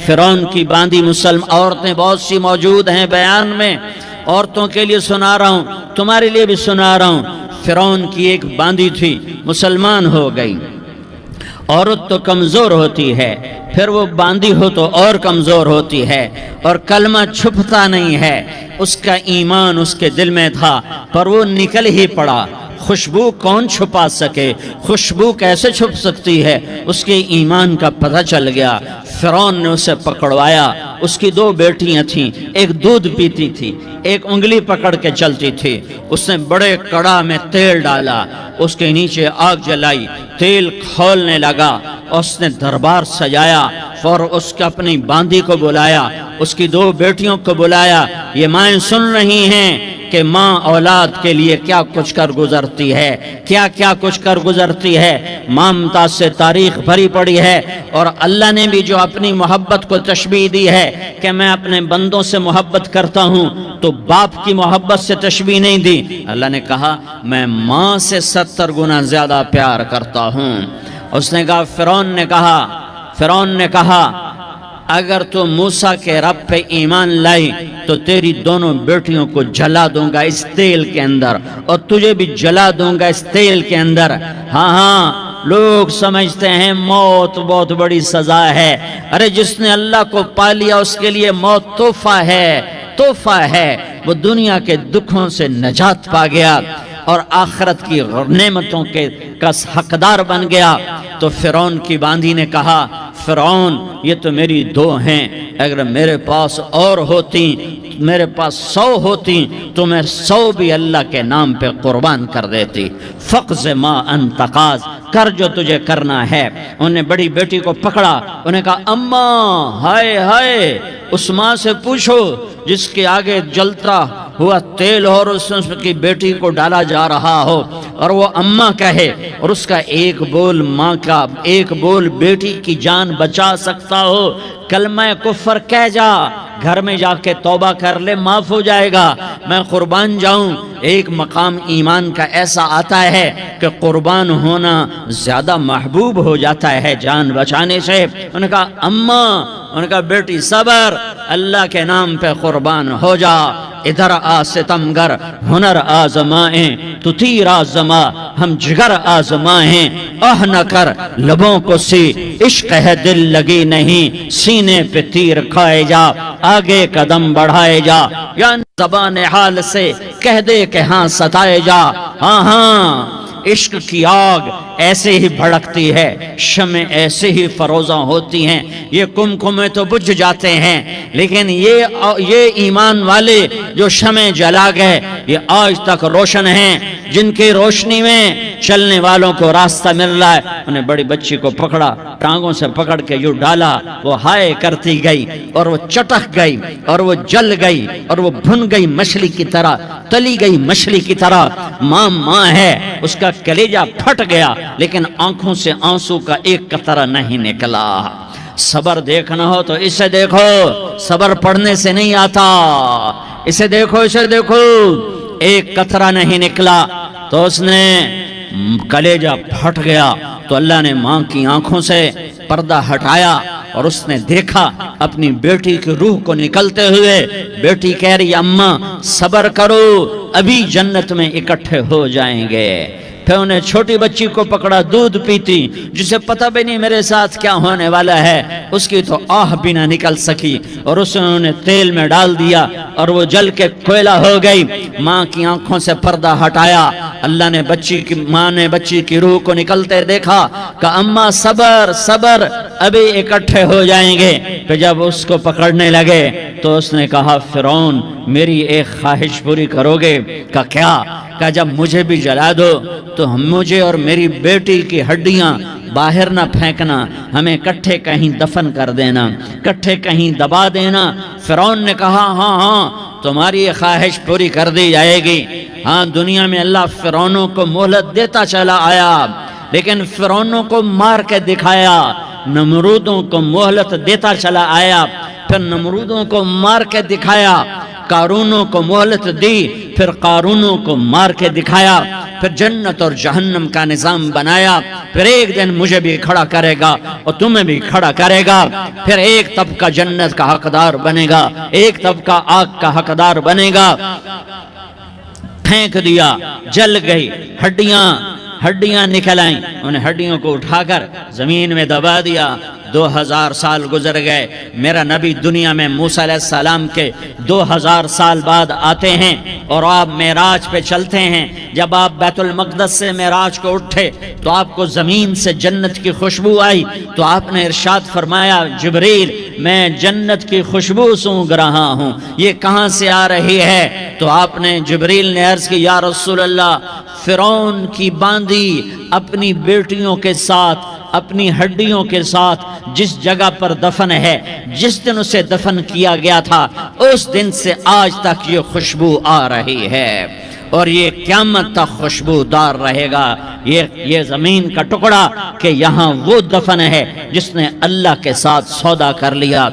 فرعون کی باندھی مسلم عورتیں بہت سی موجود ہیں بیان میں، عورتوں کے لیے سنا رہا ہوں، تمہارے لیے بھی سنا رہا ہوں۔ فرعون کی ایک باندھی تھی، مسلمان ہو گئی۔ عورت تو کمزور ہوتی ہے، پھر وہ باندھی ہو تو اور کمزور ہوتی ہے، اور کلمہ چھپتا نہیں ہے۔ اس کا ایمان اس کے دل میں تھا، پر وہ نکل ہی پڑا۔ خوشبو کون چھپا سکے؟ خوشبو کیسے چھپ سکتی ہے؟ اس کے ایمان کا پتہ چل گیا۔ فرعون نے اسے پکڑوایا۔ اس کی دو بیٹیاں تھیں، ایک دودھ پیتی تھی، ایک انگلی پکڑ کے چلتی تھی۔ اس نے بڑے کڑا میں تیل ڈالا، اس کے نیچے آگ جلائی، تیل کھولنے لگا۔ اس نے دربار سجایا اور اس کا اپنی باندھی کو بلایا، اس کی دو بیٹیوں کو بلایا۔ یہ مائیں سن رہی ہیں کہ ماں اولاد کے لیے کیا کچھ کر گزرتی ہے، کیا کچھ کر گزرتی ہے۔ ممتا سے تاریخ بھری پڑی ہے، اور اللہ نے بھی جو اپنی محبت کو تشبیہ دی ہے کہ میں اپنے بندوں سے محبت کرتا ہوں، تو باپ کی محبت سے تشبیہ نہیں دی۔ اللہ نے کہا میں ماں سے 70 گنا زیادہ پیار کرتا ہوں۔ اس نے کہا فرعون نے کہا اگر تو موسیٰ کے رب پہ ایمان لائی تو تیری دونوں بیٹیوں کو جلا دوں گا اس تیل کے اندر، اور تجھے بھی جلا دوں گا اس تیل کے اندر۔ ہاں لوگ سمجھتے ہیں موت بہت بڑی سزا ہے۔ ارے جس نے اللہ کو پا لیا اس کے لیے موت تحفہ ہے۔ وہ دنیا کے دکھوں سے نجات پا گیا اور آخرت کی نعمتوں کے کا حقدار بن گیا۔ تو فرعون کی باندھی نے کہا فرعون یہ تو میری دو ہیں، اگر میرے پاس اور ہوتی، میرے پاس 100 ہوتی تو میں 100 بھی اللہ کے نام پہ قربان کر دیتی۔ فقض ما انت قاض، کر جو تجھے کرنا ہے۔ انہوں نے بڑی بیٹی کو پکڑا، انہوں نے کہا اماں ہائے اس ماں سے پوچھو جس کے آگے جلتا ہوا تیل اور اس کی بیٹی کو ڈالا جا رہا ہو، اور وہ اماں کہے، اور اس کا ایک بول ماں کا، ایک بول بیٹی کی جان بچا سکتا ہو۔ کلمہ کفر کہہ جا، گھر میں جا کے توبہ کر لے، معاف ہو جائے گا، میں قربان جاؤں۔ ایک مقام ایمان کا ایسا آتا ہے کہ قربان ہونا زیادہ محبوب ہو جاتا ہے جان بچانے سے۔ انہوں نے کہا اماں، انہوں نے کہا بیٹی صبر، اللہ کے نام پہ قربان ہو جا۔ ادھر آ ستمگر ہنر آزمائیں، تو تیر آزما ہم جگر آزمائیں۔ آہ نہ کر لبوں کو سی، عشق ہے دل لگی نہیں، سینے پہ تیر کھائے جا، آگے قدم بڑھائے جا، یا زبان حال سے کہہ دے کہ ہاں ستائے جا۔ ہاں عشق کی آگ ایسے ہی بھڑکتی ہے، شمع ایسے ہی فروزاں ہوتی ہیں، یہ کمکمے تو بجھ جاتے ہیں، لیکن یہ ایمان والے جو شمع جلا گئے یہ آج تک روشن ہیں، جن کی روشنی میں چلنے والوں کو راستہ مل رہا ہے۔ انہیں بڑی بچی کو پکڑا، ٹانگوں سے پکڑ کے یوں ڈالا، وہ ہائے کرتی گئی اور وہ چٹک گئی اور وہ جل گئی اور وہ بھن گئی مچھلی کی طرح، تلی گئی مچھلی کی طرح۔ ماں ہے، اس کا کلیجہ پھٹ گیا، لیکن آنکھوں سے آنسو کا ایک قطرہ نہیں نکلا۔ صبر دیکھنا ہو تو اسے دیکھو، صبر پڑھنے سے نہیں آتا، اسے دیکھو ایک قطرہ نہیں نکلا تو اس نے کلیجہ پھٹ گیا۔ تو اللہ نے ماں کی آنکھوں سے پردہ ہٹایا اور اس نے دیکھا اپنی بیٹی کی روح کو نکلتے ہوئے۔ بیٹی کہہ رہی اماں صبر کرو، ابھی جنت میں اکٹھے ہو جائیں گے۔ پھر انہیں چھوٹی بچی کو پکڑا، دودھ پیتی، جسے پتہ بھی نہیں میرے ساتھ کیا ہونے والا ہے، اس کی تو آہ بھی نہ نکل سکی، اور اسے انہوں نے تیل میں ڈال دیا اور وہ جل کے کوئلہ ہو گئی۔ ماں کی آنکھوں سے پردہ ہٹایا، اللہ نے ماں نے بچی کی روح کو نکلتے دیکھا کہ اماں صبر ابھی اکٹھے ہو جائیں گے۔ پھر جب اس کو پکڑنے لگے تو اس نے کہا فرعون میری ایک خواہش پوری کرو گے؟ کہ کیا؟ کہ جب مجھے بھی جلا دو تو مجھے اور میری بیٹی کی ہڈیاں باہر نہ پھینکنا، ہمیں کٹھے کہیں دفن کر دینا، کٹھے کہیں دبا دینا۔ فرعون نے کہا ہاں تمہاری یہ خواہش پوری کر دی جائے گی۔ ہاں دنیا میں اللہ فرعونوں کو مہلت دیتا چلا آیا، لیکن فرعونوں کو مار کے دکھایا، نمرودوں کو مہلت دیتا چلا آیا، پھر نمرودوں کو مار کے دکھایا۔ قارونوں کو مہلت دی، پھر قارونوں کو مار کے دکھایا، پھر جنت اور جہنم کا نظام بنایا، پھر ایک دن مجھے بھی کھڑا کرے گا اور تمہیں بھی کھڑا کرے گا، پھر ایک طبقہ جنت کا حقدار بنے گا، ایک طبقہ آگ کا حقدار بنے گا۔ پھینک دیا، جل گئی، ہڈیاں نکل آئیں، انہیں ہڈیوں کو اٹھا کر زمین میں دبا دیا۔ 2000 سال گزر گئے، میرا نبی دنیا میں موسیٰ علیہ السلام کے 2000 سال بعد آتے ہیں اور آپ معراج پہ چلتے ہیں۔ جب آپ بیت المقدس سے معراج کو اٹھے تو آپ کو زمین سے جنت کی خوشبو آئی، تو آپ نے ارشاد فرمایا جبریل میں جنت کی خوشبو سونگھ رہا ہوں، یہ کہاں سے آ رہی ہے؟ تو آپ نے جبریل نے عرض کی یا رسول اللہ، فرعون کی باندی اپنی بیٹیوں کے ساتھ، اپنی ہڈیوں کے ساتھ جس جگہ پر دفن ہے، جس دن اسے دفن کیا گیا تھا، اس دن سے آج تک یہ خوشبو آ رہی ہے اور یہ قیامت تک خوشبودار رہے گا۔ یہ زمین کا ٹکڑا کہ یہاں وہ دفن ہے جس نے اللہ کے ساتھ سودا کر لیا۔